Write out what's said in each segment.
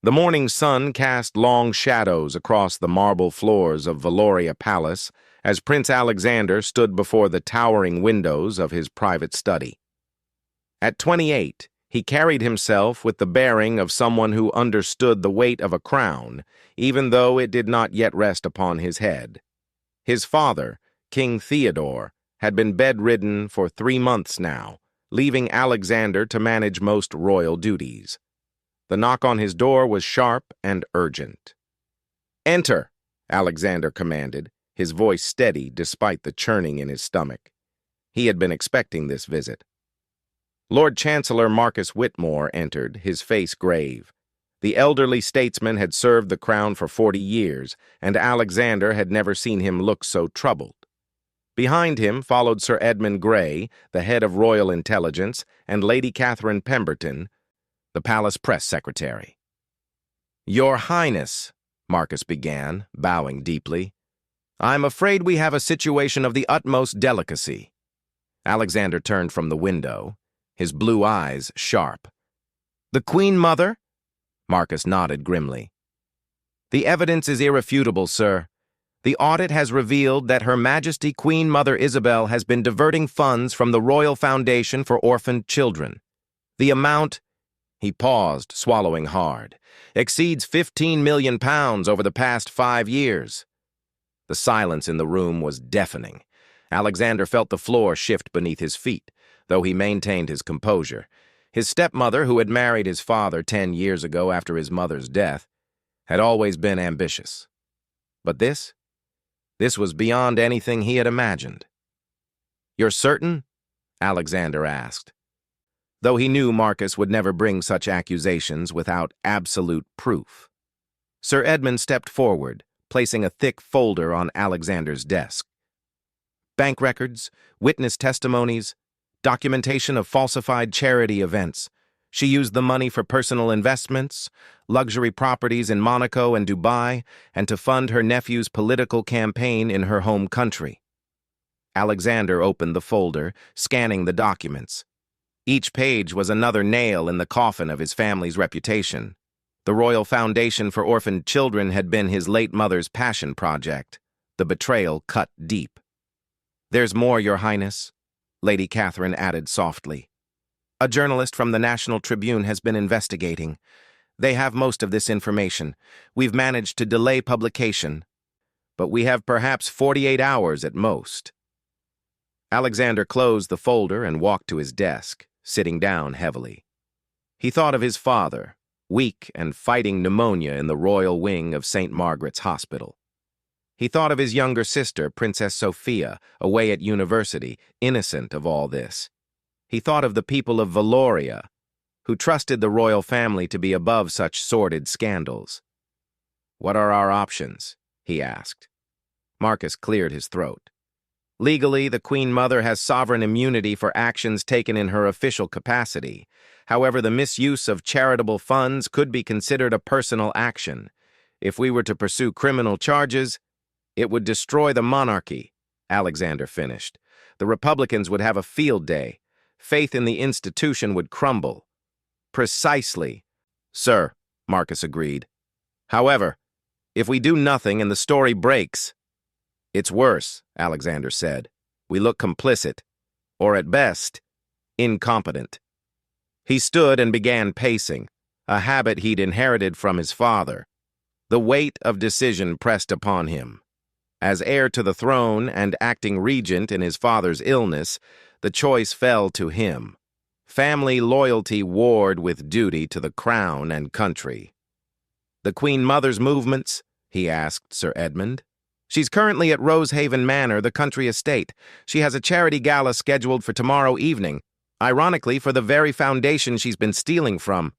The morning sun cast long shadows across the marble floors of Valoria Palace as Prince Alexander stood before the towering windows of his private study. At 28, he carried himself with the bearing of someone who understood the weight of a crown, even though it did not yet rest upon his head. His father, King Theodore, had been bedridden for 3 months now, leaving Alexander to manage most royal duties. The knock on his door was sharp and urgent. "Enter," Alexander commanded, his voice steady despite the churning in his stomach. He had been expecting this visit. Lord Chancellor Marcus Whitmore entered, his face grave. The elderly statesman had served the crown for 40 years, and Alexander had never seen him look so troubled. Behind him followed Sir Edmund Grey, the head of Royal Intelligence, and Lady Catherine Pemberton, the palace press secretary. "Your Highness," Marcus began, bowing deeply, "I'm afraid we have a situation of the utmost delicacy." Alexander turned from the window, his blue eyes sharp. "The Queen Mother?" Marcus nodded grimly. "The evidence is irrefutable, sir. The audit has revealed that Her Majesty Queen Mother Isabel has been diverting funds from the Royal Foundation for Orphaned Children. The amount—" he paused, swallowing hard, "exceeds £15 million over the past 5 years. The silence in the room was deafening. Alexander felt the floor shift beneath his feet, though he maintained his composure. His stepmother, who had married his father 10 years ago after his mother's death, had always been ambitious. But this was beyond anything he had imagined. "You're certain?" Alexander asked. Though he knew Marcus would never bring such accusations without absolute proof. Sir Edmund stepped forward, placing a thick folder on Alexander's desk. Bank records, witness testimonies, documentation of falsified charity events. She used the money for personal investments, luxury properties in Monaco and Dubai, and to fund her nephew's political campaign in her home country. Alexander opened the folder, scanning the documents. Each page was another nail in the coffin of his family's reputation. The Royal Foundation for Orphaned Children had been his late mother's passion project. The betrayal cut deep. "There's more, Your Highness," Lady Catherine added softly. "A journalist from the National Tribune has been investigating. They have most of this information. We've managed to delay publication, but we have perhaps 48 hours at most." Alexander closed the folder and walked to his desk, sitting down heavily. He thought of his father, weak and fighting pneumonia in the royal wing of St. Margaret's Hospital. He thought of his younger sister, Princess Sophia, away at university, innocent of all this. He thought of the people of Valoria, who trusted the royal family to be above such sordid scandals. "What are our options?" he asked. Marcus cleared his throat. "Legally, the Queen Mother has sovereign immunity for actions taken in her official capacity. However, the misuse of charitable funds could be considered a personal action. If we were to pursue criminal charges, it would destroy the monarchy," Alexander finished. "The Republicans would have a field day. Faith in the institution would crumble." "Precisely, sir," Marcus agreed. "However, if we do nothing and the story breaks—" "It's worse," Alexander said. "We look complicit, or at best, incompetent." He stood and began pacing, a habit he'd inherited from his father. The weight of decision pressed upon him. As heir to the throne and acting regent in his father's illness, the choice fell to him. Family loyalty warred with duty to the crown and country. "The Queen Mother's movements?" he asked Sir Edmund. "She's currently at Rosehaven Manor, the country estate. She has a charity gala scheduled for tomorrow evening, ironically for the very foundation she's been stealing from."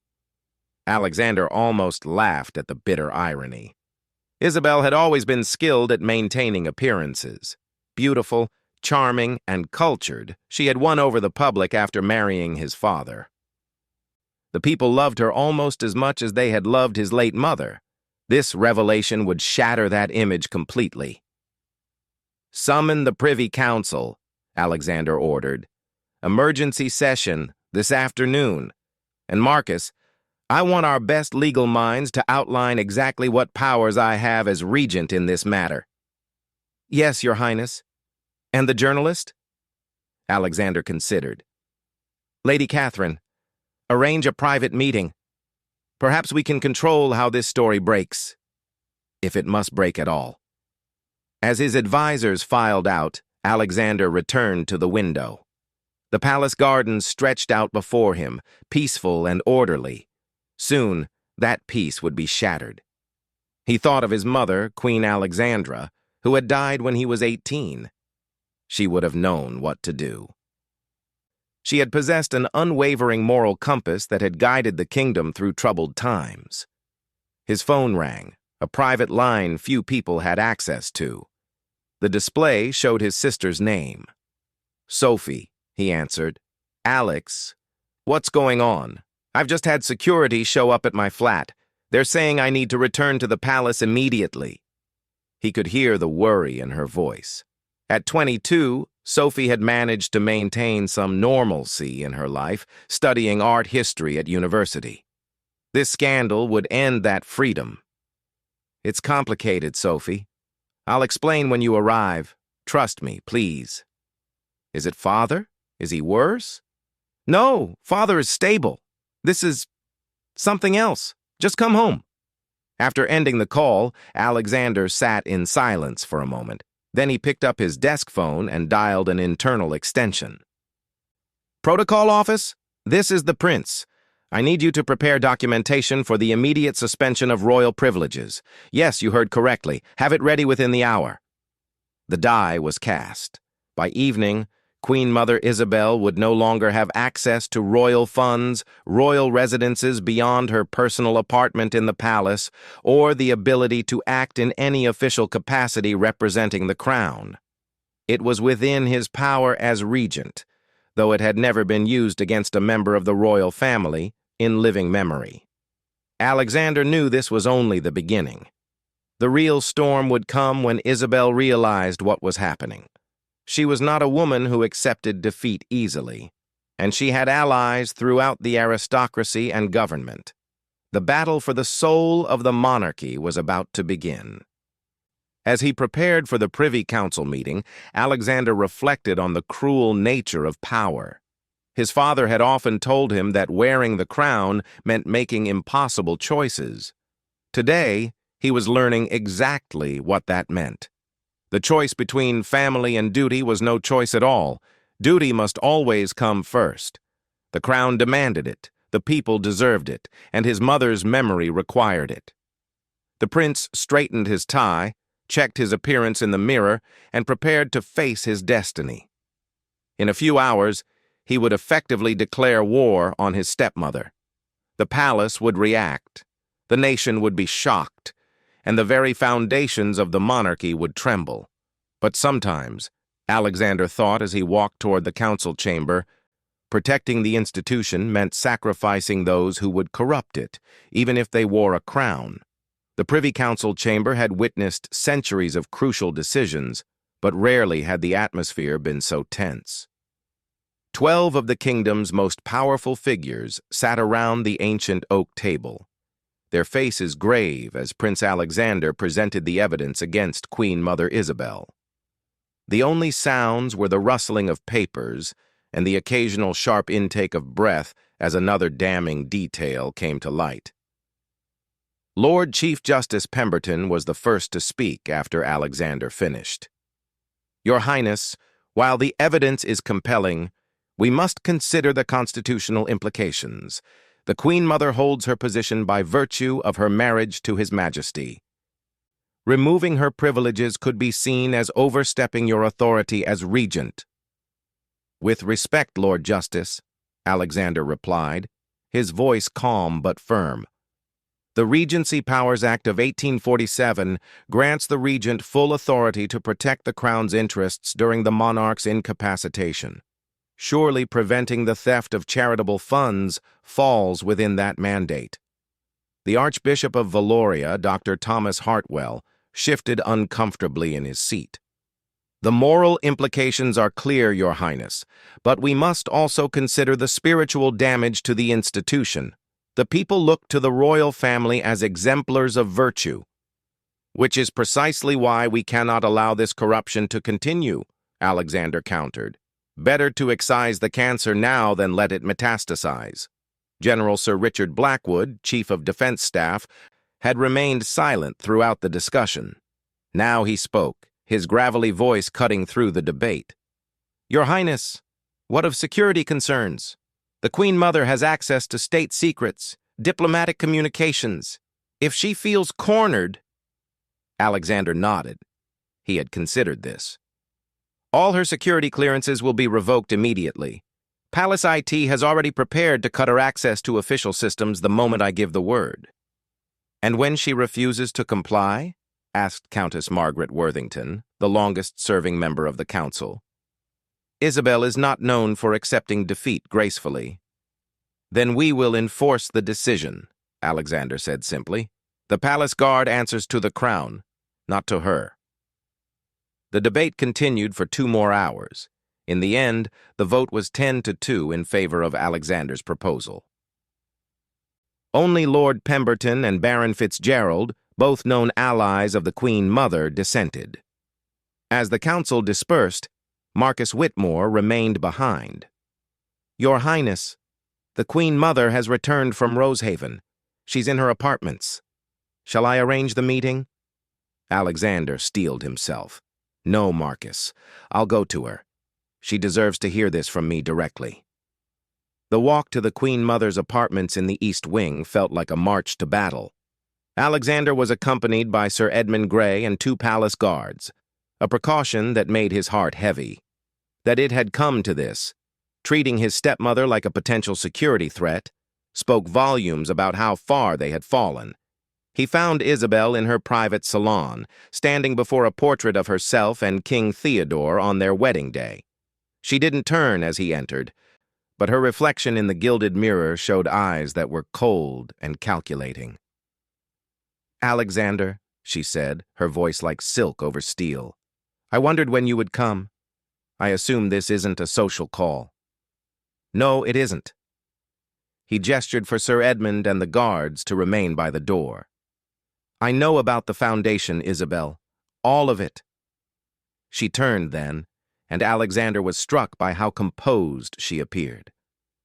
Alexander almost laughed at the bitter irony. Isabel had always been skilled at maintaining appearances. Beautiful, charming, and cultured, she had won over the public after marrying his father. The people loved her almost as much as they had loved his late mother. This revelation would shatter that image completely. "Summon the Privy Council," Alexander ordered. "Emergency session this afternoon. And Marcus, I want our best legal minds to outline exactly what powers I have as regent in this matter. Yes, Your Highness. And the journalist? Alexander considered. Lady Catherine, arrange a private meeting. Perhaps we can control how this story breaks, if it must break at all. As his advisors filed out, Alexander returned to the window. The palace gardens stretched out before him, peaceful and orderly. Soon, that peace would be shattered. He thought of his mother, Queen Alexandra, who had died when he was 18. She would have known what to do. She had possessed an unwavering moral compass that had guided the kingdom through troubled times. His phone rang, a private line few people had access to. The display showed his sister's name. Sophie, he answered. Alex, what's going on? I've just had security show up at my flat. They're saying I need to return to the palace immediately. He could hear the worry in her voice. At 22, Sophie had managed to maintain some normalcy in her life, studying art history at university. This scandal would end that freedom. It's complicated, Sophie. I'll explain when you arrive. Trust me, please. Is it Father? Is he worse? No, Father is stable. This is something else. Just come home. After ending the call, Alexander sat in silence for a moment. Then he picked up his desk phone and dialed an internal extension. Protocol office? This is the Prince. I need you to prepare documentation for the immediate suspension of royal privileges. Yes, you heard correctly. Have it ready within the hour. The die was cast. By evening, Queen Mother Isabel would no longer have access to royal funds, royal residences beyond her personal apartment in the palace, or the ability to act in any official capacity representing the crown. It was within his power as regent, though it had never been used against a member of the royal family in living memory. Alexander knew this was only the beginning. The real storm would come when Isabel realized what was happening. She was not a woman who accepted defeat easily, and she had allies throughout the aristocracy and government. The battle for the soul of the monarchy was about to begin. As he prepared for the Privy Council meeting, Alexander reflected on the cruel nature of power. His father had often told him that wearing the crown meant making impossible choices. Today, he was learning exactly what that meant. The choice between family and duty was no choice at all. Duty must always come first. The crown demanded it, the people deserved it, and his mother's memory required it. The prince straightened his tie, checked his appearance in the mirror, and prepared to face his destiny. In a few hours, he would effectively declare war on his stepmother. The palace would react. The nation would be shocked, and the very foundations of the monarchy would tremble. But sometimes, Alexander thought as he walked toward the council chamber, protecting the institution meant sacrificing those who would corrupt it, even if they wore a crown. The Privy Council chamber had witnessed centuries of crucial decisions, but rarely had the atmosphere been so tense. 12 of the kingdom's most powerful figures sat around the ancient oak table, their faces grave as Prince Alexander presented the evidence against Queen Mother Isabel. The only sounds were the rustling of papers and the occasional sharp intake of breath as another damning detail came to light. Lord Chief Justice Pemberton was the first to speak after Alexander finished. Your Highness, while the evidence is compelling, we must consider the constitutional implications. The Queen Mother holds her position by virtue of her marriage to His Majesty. Removing her privileges could be seen as overstepping your authority as regent. With respect, Lord Justice, Alexander replied, his voice calm but firm. The Regency Powers Act of 1847 grants the regent full authority to protect the crown's interests during the monarch's incapacitation. Surely preventing the theft of charitable funds falls within that mandate. The Archbishop of Valoria, Dr. Thomas Hartwell, shifted uncomfortably in his seat. The moral implications are clear, Your Highness, but we must also consider the spiritual damage to the institution. The people look to the royal family as exemplars of virtue, which is precisely why we cannot allow this corruption to continue, Alexander countered. Better to excise the cancer now than let it metastasize. General Sir Richard Blackwood, Chief of Defense Staff, had remained silent throughout the discussion. Now he spoke, his gravelly voice cutting through the debate. Your Highness, what of security concerns? The Queen Mother has access to state secrets, diplomatic communications. If she feels cornered... Alexander nodded. He had considered this. All her security clearances will be revoked immediately. Palace IT has already prepared to cut her access to official systems the moment I give the word. And when she refuses to comply? Asked Countess Margaret Worthington, the longest-serving member of the council. Isabel is not known for accepting defeat gracefully. Then we will enforce the decision, Alexander said simply. The palace guard answers to the crown, not to her. The debate continued for 2 more hours. In the end, the vote was 10-2 in favor of Alexander's proposal. Only Lord Pemberton and Baron Fitzgerald, both known allies of the Queen Mother, dissented. As the council dispersed, Marcus Whitmore remained behind. Your Highness, the Queen Mother has returned from Rosehaven. She's in her apartments. Shall I arrange the meeting? Alexander steeled himself. No, Marcus. I'll go to her. She deserves to hear this from me directly. The walk to the Queen Mother's apartments in the East Wing felt like a march to battle. Alexander was accompanied by Sir Edmund Grey and 2 palace guards, a precaution that made his heart heavy. That it had come to this, treating his stepmother like a potential security threat, spoke volumes about how far they had fallen. He found Isabel in her private salon, standing before a portrait of herself and King Theodore on their wedding day. She didn't turn as he entered, but her reflection in the gilded mirror showed eyes that were cold and calculating. Alexander, she said, her voice like silk over steel. I wondered when you would come. I assume this isn't a social call. No, it isn't. He gestured for Sir Edmund and the guards to remain by the door. I know about the foundation, Isabel. All of it. She turned then, and Alexander was struck by how composed she appeared.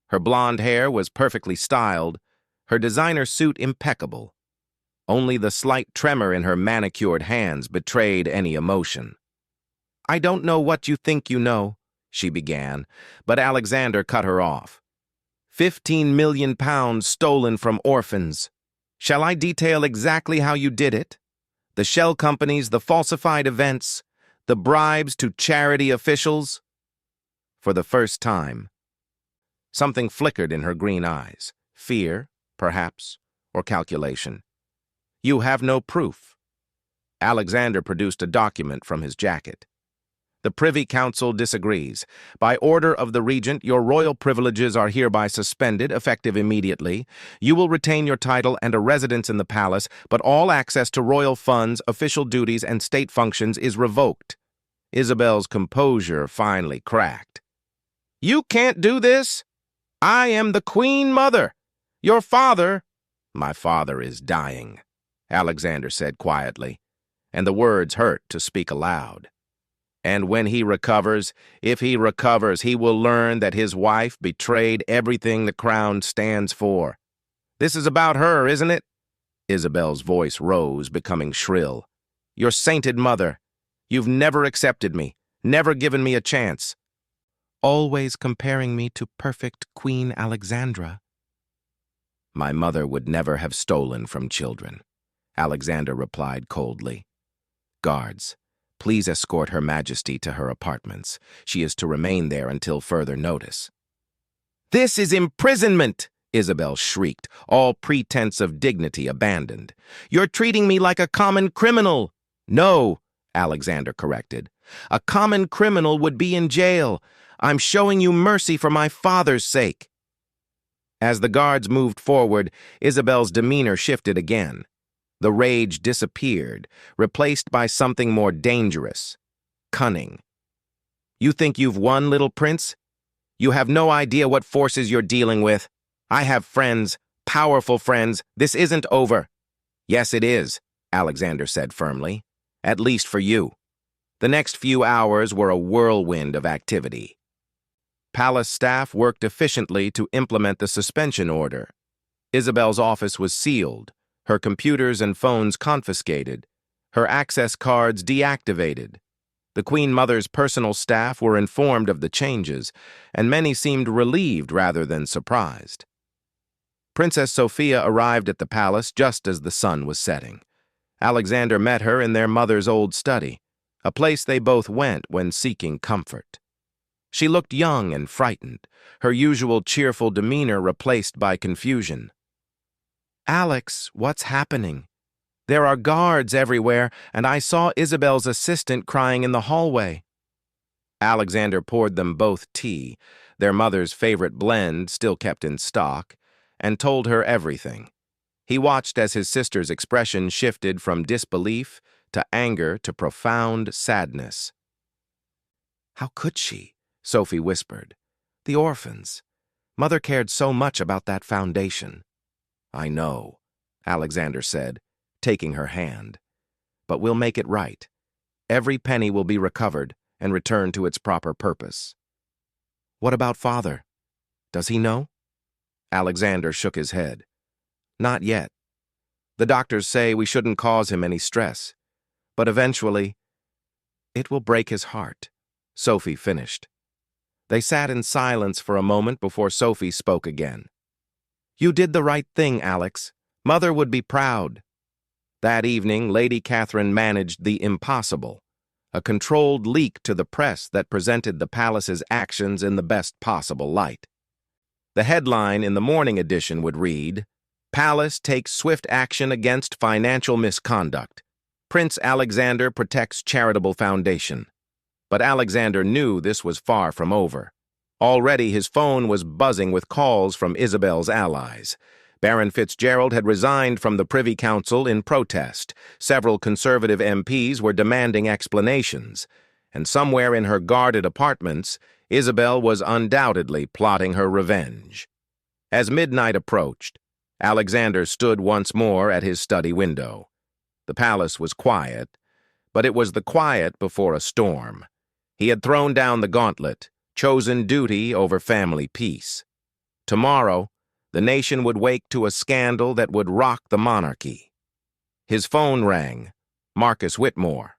Her blonde hair was perfectly styled, her designer suit impeccable. Only the slight tremor in her manicured hands betrayed any emotion. I don't know what you think you know, she began, but Alexander cut her off. 15 million pounds stolen from orphans. Shall I detail exactly how you did it? The shell companies, the falsified events, the bribes to charity officials? For the first time, something flickered in her green eyes. Fear, perhaps, or calculation. You have no proof. Alexander produced a document from his jacket. The Privy Council disagrees. By order of the Regent, your royal privileges are hereby suspended, effective immediately. You will retain your title and a residence in the palace, but all access to royal funds, official duties, and state functions is revoked. Isabel's composure finally cracked. You can't do this. I am the Queen Mother. Your father... My father is dying, Alexander said quietly, and the words hurt to speak aloud. And when he recovers, if he recovers, he will learn that his wife betrayed everything the crown stands for. This is about her, isn't it? Isabel's voice rose, becoming shrill. Your sainted mother. You've never accepted me, never given me a chance. Always comparing me to perfect Queen Alexandra. My mother would never have stolen from children, Alexander replied coldly. Guards, please escort Her Majesty to her apartments. She is to remain there until further notice. This is imprisonment, Isabel shrieked, all pretense of dignity abandoned. You're treating me like a common criminal. No, Alexander corrected. A common criminal would be in jail. I'm showing you mercy for my father's sake. As the guards moved forward, Isabel's demeanor shifted again. The rage disappeared, replaced by something more dangerous, cunning. You think you've won, little prince? You have no idea what forces you're dealing with. I have friends, Powerful friends, this isn't over. Yes, it is, Alexander said firmly. At least for you. The next few hours were a whirlwind of activity. Palace staff worked efficiently to implement the suspension order. Isabel's office was sealed, her computers and phones confiscated, her access cards deactivated. The Queen Mother's personal staff were informed of the changes, and many seemed relieved rather than surprised. Princess Sophia arrived at the palace just as the sun was setting. Alexander met her in their mother's old study, a place they both went when seeking comfort. She looked young and frightened, her usual cheerful demeanor replaced by confusion. "Alex, what's happening? There are guards everywhere, and I saw Isabel's assistant crying in the hallway." Alexander poured them both tea, their mother's favorite blend still kept in stock, and told her everything. He watched as his sister's expression shifted from disbelief to anger to profound sadness. "How could she?" Sophie whispered. "The orphans. Mother cared so much about that foundation." "I know," Alexander said, taking her hand. "But we'll make it right. Every penny will be recovered and returned to its proper purpose." "What about Father? Does he know?" Alexander shook his head. "Not yet. The doctors say we shouldn't cause him any stress. But eventually, it will break his heart," Sophie finished. They sat in silence for a moment before Sophie spoke again. "You did the right thing, Alex. Mother would be proud." That evening, Lady Catherine managed the impossible, a controlled leak to the press that presented the palace's actions in the best possible light. The headline in the morning edition would read, "Palace takes swift action against financial misconduct. Prince Alexander protects charitable foundation." But Alexander knew this was far from over. Already his phone was buzzing with calls from Isabel's allies. Baron Fitzgerald had resigned from the Privy Council in protest. Several conservative MPs were demanding explanations. And somewhere in her guarded apartments, Isabel was undoubtedly plotting her revenge. As midnight approached, Alexander stood once more at his study window. The palace was quiet, but it was the quiet before a storm. He had thrown down the gauntlet, chosen duty over family peace. Tomorrow, the nation would wake to a scandal that would rock the monarchy. His phone rang. Marcus Whitmore.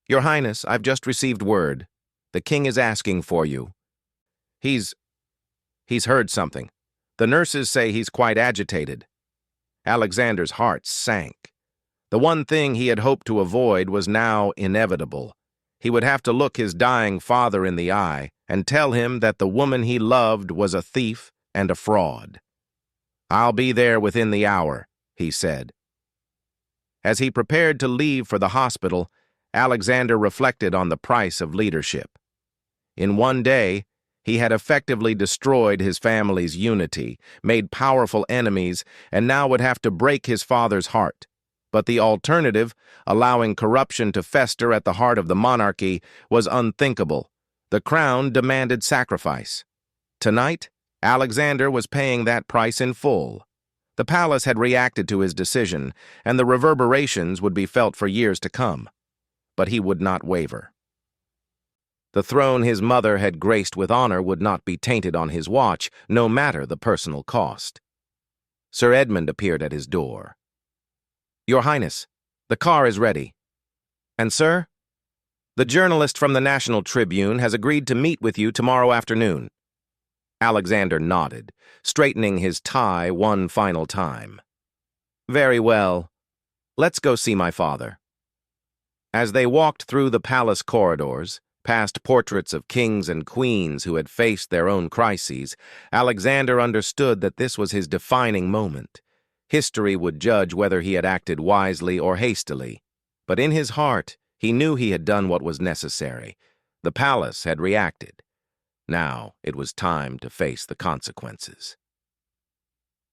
"Your Highness, I've just received word. The king is asking for you. He's heard something. The nurses say he's quite agitated." Alexander's heart sank. The one thing he had hoped to avoid was now inevitable. He would have to look his dying father in the eye and tell him that the woman he loved was a thief and a fraud. "I'll be there within the hour," he said. As he prepared to leave for the hospital, Alexander reflected on the price of leadership. In one day, he had effectively destroyed his family's unity, made powerful enemies, and now would have to break his father's heart. But the alternative, allowing corruption to fester at the heart of the monarchy, was unthinkable. The crown demanded sacrifice. Tonight, Alexander was paying that price in full. The palace had reacted to his decision, and the reverberations would be felt for years to come. But he would not waver. The throne his mother had graced with honor would not be tainted on his watch, no matter the personal cost. Sir Edmund appeared at his door. "Your Highness, the car is ready." "And sir?" "The journalist from the National Tribune has agreed to meet with you tomorrow afternoon." Alexander nodded, straightening his tie one final time. "Very well. Let's go see my father." As they walked through the palace corridors, past portraits of kings and queens who had faced their own crises, Alexander understood that this was his defining moment. History would judge whether he had acted wisely or hastily, but in his heart, he knew he had done what was necessary. The palace had reacted. Now it was time to face the consequences.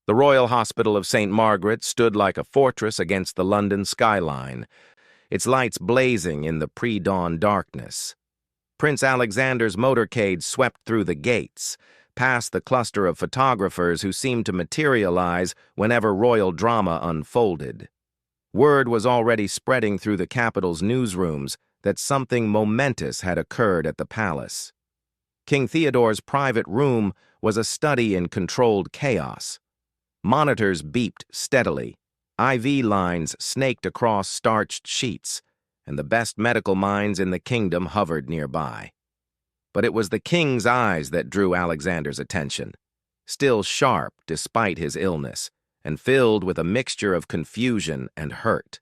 The Royal Hospital of St. Margaret stood like a fortress against the London skyline, its lights blazing in the pre-dawn darkness. Prince Alexander's motorcade swept through the gates, past the cluster of photographers who seemed to materialize whenever royal drama unfolded. Word was already spreading through the capital's newsrooms that something momentous had occurred at the palace. King Theodore's private room was a study in controlled chaos. Monitors beeped steadily, IV lines snaked across starched sheets, and the best medical minds in the kingdom hovered nearby. But it was the king's eyes that drew Alexander's attention, still sharp despite his illness, and filled with a mixture of confusion and hurt.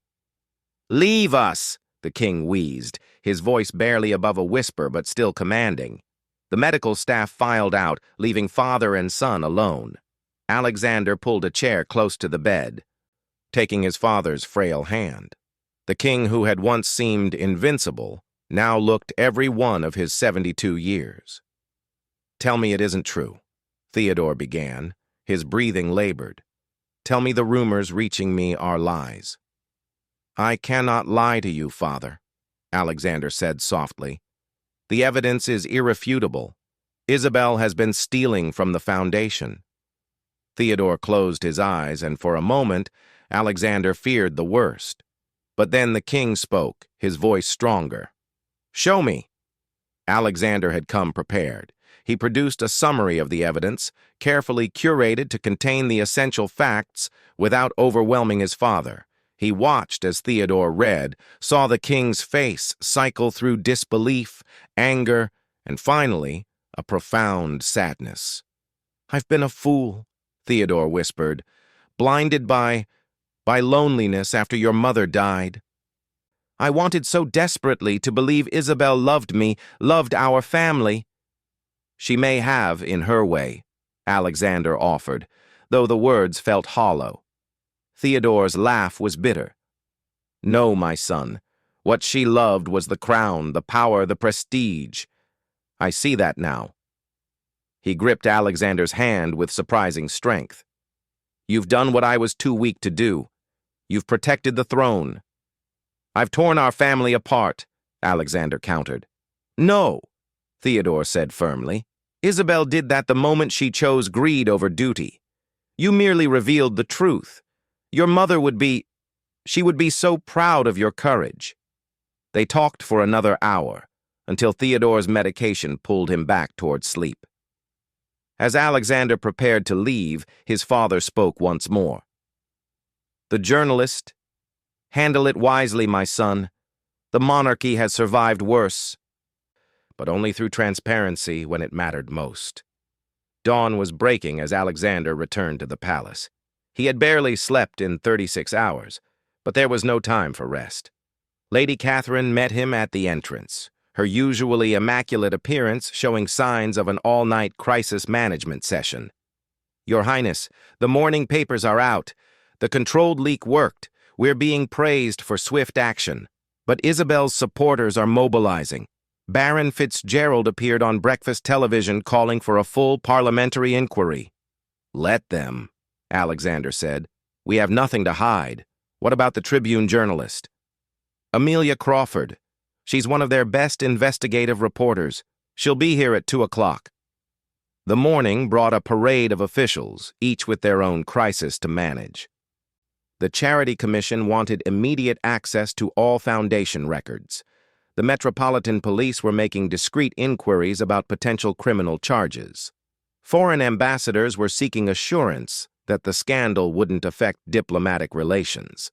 "Leave us!" the king wheezed, his voice barely above a whisper but still commanding. The medical staff filed out, leaving father and son alone. Alexander pulled a chair close to the bed, taking his father's frail hand. The king, who had once seemed invincible, now looked every one of his 72 years. "Tell me it isn't true," Theodore began, his breathing labored. "Tell me the rumors reaching me are lies." "I cannot lie to you, father," Alexander said softly. "The evidence is irrefutable. Isabel has been stealing from the foundation." Theodore closed his eyes, and for a moment, Alexander feared the worst. But then the king spoke, his voice stronger. "Show me." Alexander had come prepared. He produced a summary of the evidence, carefully curated to contain the essential facts without overwhelming his father. He watched as Theodore read, saw the king's face cycle through disbelief, anger, and finally, a profound sadness. "I've been a fool," Theodore whispered, "blinded by loneliness after your mother died. I wanted so desperately to believe Isabel loved me, loved our family." "She may have, in her way," Alexander offered, though the words felt hollow. Theodore's laugh was bitter. "No, my son. What she loved was the crown, the power, the prestige. I see that now." He gripped Alexander's hand with surprising strength. "You've done what I was too weak to do. You've protected the throne." "I've torn our family apart," Alexander countered. "No," Theodore said firmly. "Isabel did that the moment she chose greed over duty. You merely revealed the truth. Your mother would be so proud of your courage." They talked for another hour, until Theodore's medication pulled him back toward sleep. As Alexander prepared to leave, his father spoke once more. "The journalist, handle it wisely, my son. The monarchy has survived worse, but only through transparency when it mattered most." Dawn was breaking as Alexander returned to the palace. He had barely slept in 36 hours, but there was no time for rest. Lady Catherine met him at the entrance, her usually immaculate appearance showing signs of an all-night crisis management session. "Your Highness, the morning papers are out. The controlled leak worked. We're being praised for swift action. But Isabel's supporters are mobilizing. Baron Fitzgerald appeared on breakfast television calling for a full parliamentary inquiry." "Let them," Alexander said. "We have nothing to hide. What about the Tribune journalist?" "Amelia Crawford. She's one of their best investigative reporters. She'll be here at 2 o'clock. The morning brought a parade of officials, each with their own crisis to manage. The Charity Commission wanted immediate access to all foundation records. The Metropolitan Police were making discreet inquiries about potential criminal charges. Foreign ambassadors were seeking assurance that the scandal wouldn't affect diplomatic relations.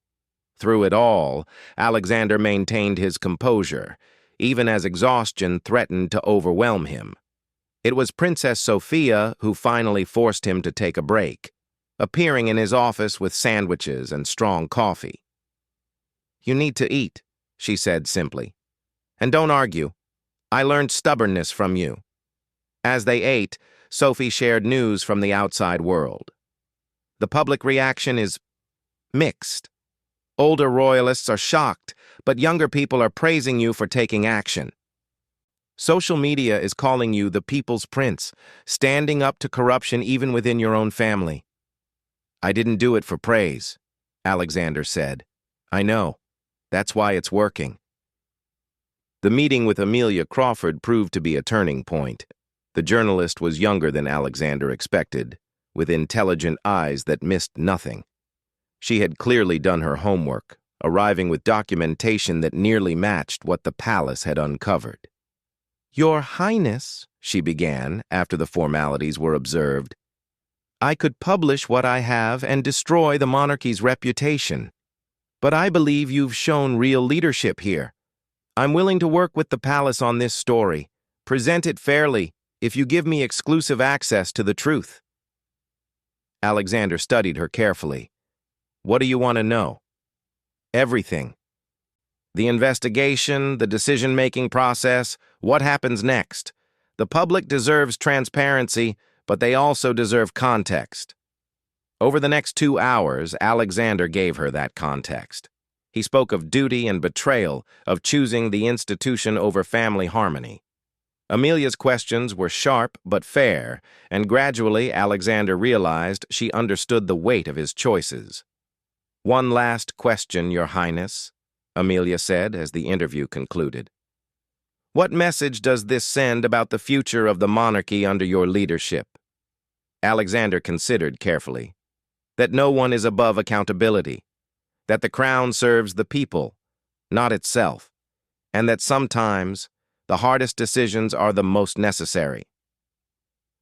Through it all, Alexander maintained his composure, even as exhaustion threatened to overwhelm him. It was Princess Sophia who finally forced him to take a break, appearing in his office with sandwiches and strong coffee. "You need to eat," she said simply. "And don't argue. I learned stubbornness from you." As they ate, Sophie shared news from the outside world. "The public reaction is mixed. Older royalists are shocked, but younger people are praising you for taking action. Social media is calling you the people's prince, standing up to corruption even within your own family." "I didn't do it for praise," Alexander said. "I know. That's why it's working." The meeting with Amelia Crawford proved to be a turning point. The journalist was younger than Alexander expected, with intelligent eyes that missed nothing. She had clearly done her homework, arriving with documentation that nearly matched what the palace had uncovered. "Your Highness," she began after the formalities were observed, "I could publish what I have and destroy the monarchy's reputation. But I believe you've shown real leadership here. I'm willing to work with the palace on this story, present it fairly, if you give me exclusive access to the truth." Alexander studied her carefully. "What do you want to know?" "Everything. The investigation, the decision-making process, what happens next. The public deserves transparency, but they also deserve context." Over the next 2 hours, Alexander gave her that context. He spoke of duty and betrayal, of choosing the institution over family harmony. Amelia's questions were sharp but fair, and gradually Alexander realized she understood the weight of his choices. "One last question, Your Highness," Amelia said as the interview concluded. "What message does this send about the future of the monarchy under your leadership?" Alexander considered carefully. "That no one is above accountability, that the crown serves the people, not itself, and that sometimes the hardest decisions are the most necessary."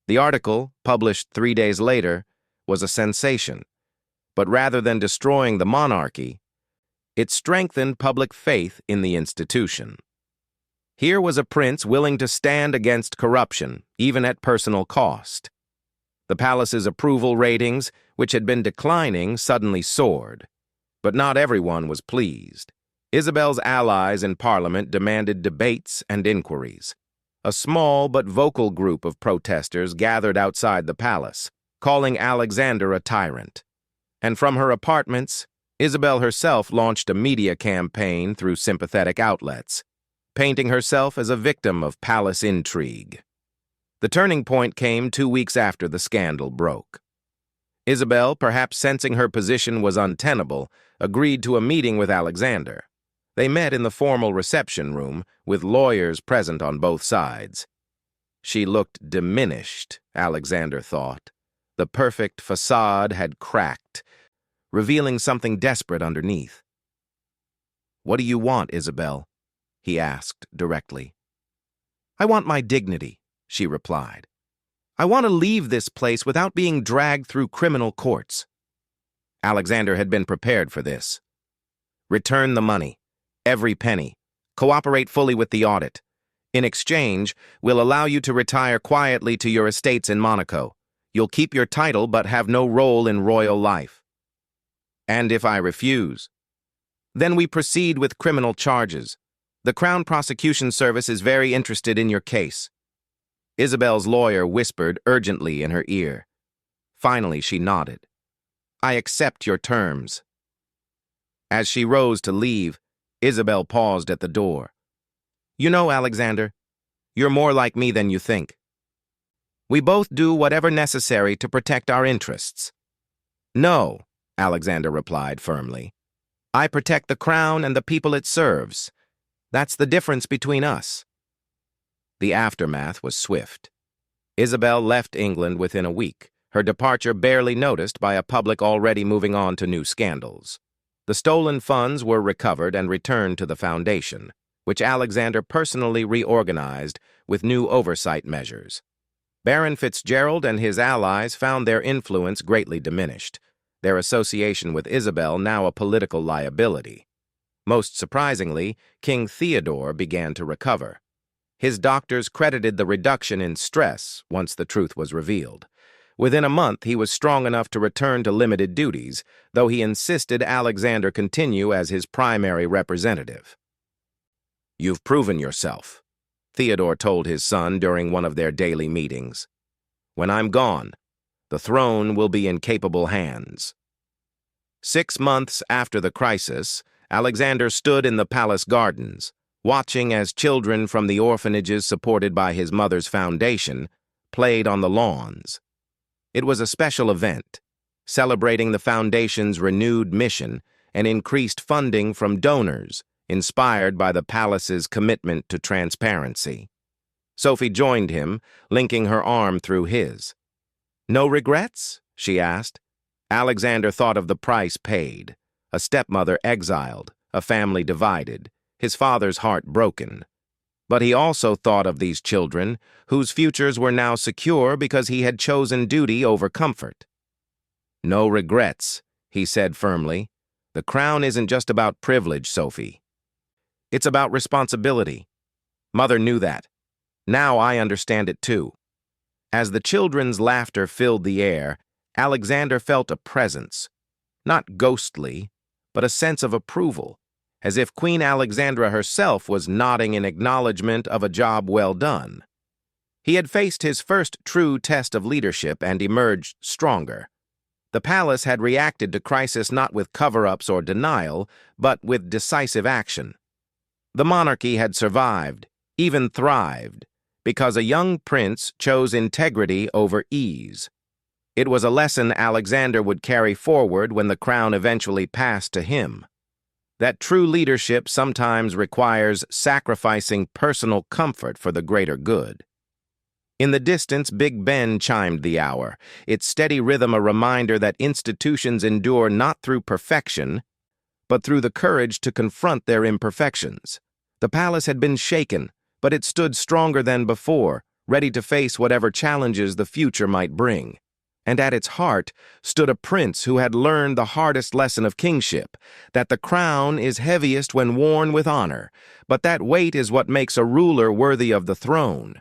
The article, published 3 days later, was a sensation, but rather than destroying the monarchy, it strengthened public faith in the institution. Here was a prince willing to stand against corruption, even at personal cost. The palace's approval ratings, which had been declining, suddenly soared. But not everyone was pleased. Isabel's allies in Parliament demanded debates and inquiries. A small but vocal group of protesters gathered outside the palace, calling Alexander a tyrant. And from her apartments, Isabel herself launched a media campaign through sympathetic outlets, painting herself as a victim of palace intrigue. The turning point came 2 weeks after the scandal broke. Isabel, perhaps sensing her position was untenable, agreed to a meeting with Alexander. They met in the formal reception room, with lawyers present on both sides. She looked diminished, Alexander thought. The perfect facade had cracked, revealing something desperate underneath. "What do you want, Isabel?" he asked directly. "I want my dignity," she replied. "I want to leave this place without being dragged through criminal courts." Alexander had been prepared for this. "Return the money, every penny. Cooperate fully with the audit. In exchange, we'll allow you to retire quietly to your estates in Monaco. You'll keep your title but have no role in royal life." "And if I refuse?" "Then we proceed with criminal charges. The Crown Prosecution Service is very interested in your case." Isabel's lawyer whispered urgently in her ear. Finally, she nodded. "I accept your terms." As she rose to leave, Isabel paused at the door. "You know, Alexander, you're more like me than you think. We both do whatever necessary to protect our interests." "No," Alexander replied firmly. "I protect the crown and the people it serves. That's the difference between us." The aftermath was swift. Isabel left England within a week, her departure barely noticed by a public already moving on to new scandals. The stolen funds were recovered and returned to the foundation, which Alexander personally reorganized with new oversight measures. Baron Fitzgerald and his allies found their influence greatly diminished, their association with Isabel now a political liability. Most surprisingly, King Theodore began to recover. His doctors credited the reduction in stress once the truth was revealed. Within a month, he was strong enough to return to limited duties, though he insisted Alexander continue as his primary representative. "You've proven yourself," Theodore told his son during one of their daily meetings. "When I'm gone, the throne will be in capable hands." 6 months after the crisis, Alexander stood in the palace gardens, watching as children from the orphanages supported by his mother's foundation played on the lawns. It was a special event, celebrating the foundation's renewed mission and increased funding from donors, inspired by the palace's commitment to transparency. Sophie joined him, linking her arm through his. "No regrets?" she asked. Alexander thought of the price paid. A stepmother exiled, a family divided, his father's heart broken. But he also thought of these children, whose futures were now secure because he had chosen duty over comfort. "No regrets," he said firmly. "The crown isn't just about privilege, Sophie. It's about responsibility. Mother knew that. Now I understand it too." As the children's laughter filled the air, Alexander felt a presence, not ghostly, but a sense of approval, as if Queen Alexandra herself was nodding in acknowledgement of a job well done. He had faced his first true test of leadership and emerged stronger. The palace had reacted to crisis not with cover-ups or denial, but with decisive action. The monarchy had survived, even thrived, because a young prince chose integrity over ease. It was a lesson Alexander would carry forward when the crown eventually passed to him. That true leadership sometimes requires sacrificing personal comfort for the greater good. In the distance, Big Ben chimed the hour, its steady rhythm a reminder that institutions endure not through perfection, but through the courage to confront their imperfections. The palace had been shaken, but it stood stronger than before, ready to face whatever challenges the future might bring. And at its heart stood a prince who had learned the hardest lesson of kingship, that the crown is heaviest when worn with honor, but that weight is what makes a ruler worthy of the throne.